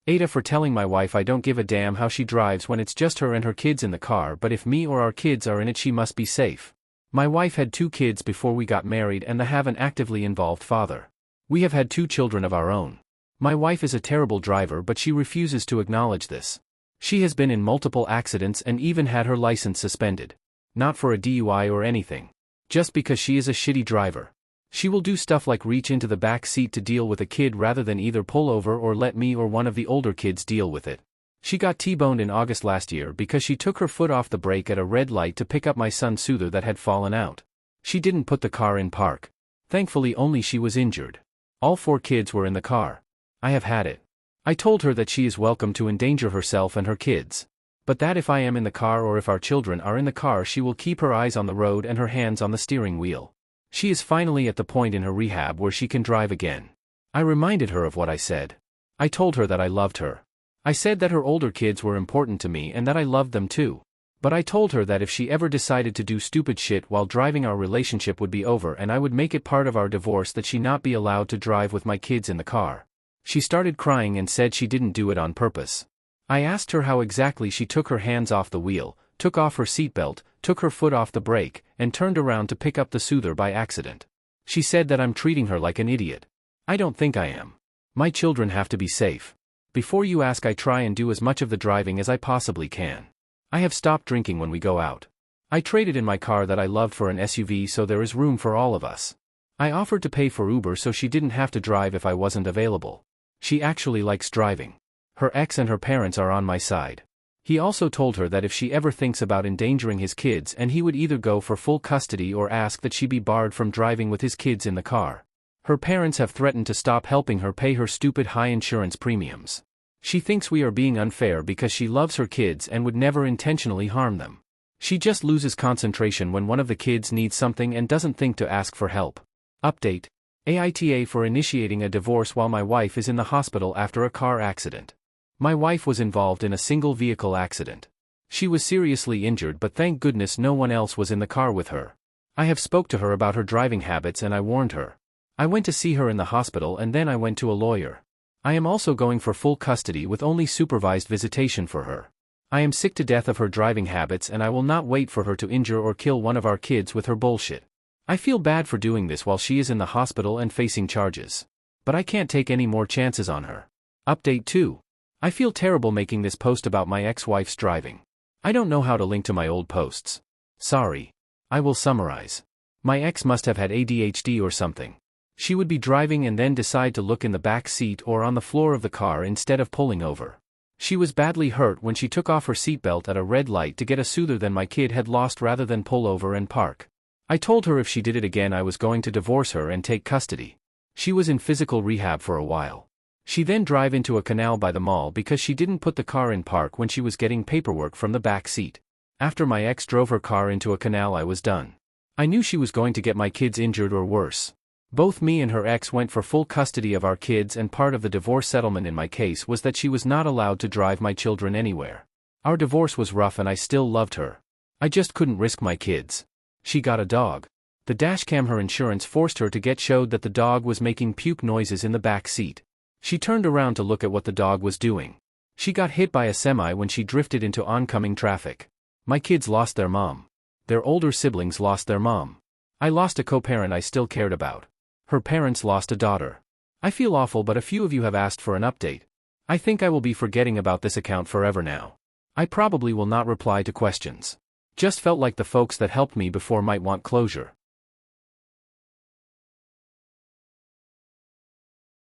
AITA for telling my wife I don't give a damn how she drives when it's just her and her kids in the car, but if me or our kids are in it she must be safe. My wife had 2 kids before we got married and have an actively involved father. We have had 2 children of our own. My wife is a terrible driver but she refuses to acknowledge this. She has been in multiple accidents and even had her license suspended. Not for a DUI or anything. Just because she is a shitty driver. She will do stuff like reach into the back seat to deal with a kid rather than either pull over or let me or one of the older kids deal with it. She got T-boned in August last year because she took her foot off the brake at a red light to pick up my son's soother that had fallen out. She didn't put the car in park. Thankfully only she was injured. All 4 kids were in the car. I have had it. I told her that she is welcome to endanger herself and her kids. But that if I am in the car or if our children are in the car she will keep her eyes on the road and her hands on the steering wheel. She is finally at the point in her rehab where she can drive again. I reminded her of what I said. I told her that I loved her. I said that her older kids were important to me and that I loved them too. But I told her that if she ever decided to do stupid shit while driving our relationship would be over and I would make it part of our divorce that she not be allowed to drive with my kids in the car. She started crying and said she didn't do it on purpose. I asked her how exactly she took her hands off the wheel, took off her seatbelt, took her foot off the brake, and turned around to pick up the soother by accident. She said that I'm treating her like an idiot. I don't think I am. My children have to be safe. Before you ask, I try and do as much of the driving as I possibly can. I have stopped drinking when we go out. I traded in my car that I loved for an SUV so there is room for all of us. I offered to pay for Uber so she didn't have to drive if I wasn't available. She actually likes driving. Her ex and her parents are on my side. He also told her that if she ever thinks about endangering his kids and he would either go for full custody or ask that she be barred from driving with his kids in the car. Her parents have threatened to stop helping her pay her stupid high insurance premiums. She thinks we are being unfair because she loves her kids and would never intentionally harm them. She just loses concentration when one of the kids needs something and doesn't think to ask for help. Update: AITA for initiating a divorce while my wife is in the hospital after a car accident. My wife was involved in a single vehicle accident. She was seriously injured but thank goodness no one else was in the car with her. I have spoke to her about her driving habits and I warned her. I went to see her in the hospital and then I went to a lawyer. I am also going for full custody with only supervised visitation for her. I am sick to death of her driving habits and I will not wait for her to injure or kill one of our kids with her bullshit. I feel bad for doing this while she is in the hospital and facing charges. But I can't take any more chances on her. Update 2. I feel terrible making this post about my ex-wife's driving. I don't know how to link to my old posts. Sorry. I will summarize. My ex must have had ADHD or something. She would be driving and then decide to look in the back seat or on the floor of the car instead of pulling over. She was badly hurt when she took off her seatbelt at a red light to get a soother that my kid had lost rather than pull over and park. I told her if she did it again I was going to divorce her and take custody. She was in physical rehab for a while. She then drove into a canal by the mall because she didn't put the car in park when she was getting paperwork from the back seat. After my ex drove her car into a canal I was done. I knew she was going to get my kids injured or worse. Both me and her ex went for full custody of our kids and part of the divorce settlement in my case was that she was not allowed to drive my children anywhere. Our divorce was rough and I still loved her. I just couldn't risk my kids. She got a dog. The dashcam her insurance forced her to get showed that the dog was making puke noises in the back seat. She turned around to look at what the dog was doing. She got hit by a semi when she drifted into oncoming traffic. My kids lost their mom. Their older siblings lost their mom. I lost a co-parent I still cared about. Her parents lost a daughter. I feel awful but a few of you have asked for an update. I think I will be forgetting about this account forever now. I probably will not reply to questions. Just felt like the folks that helped me before might want closure.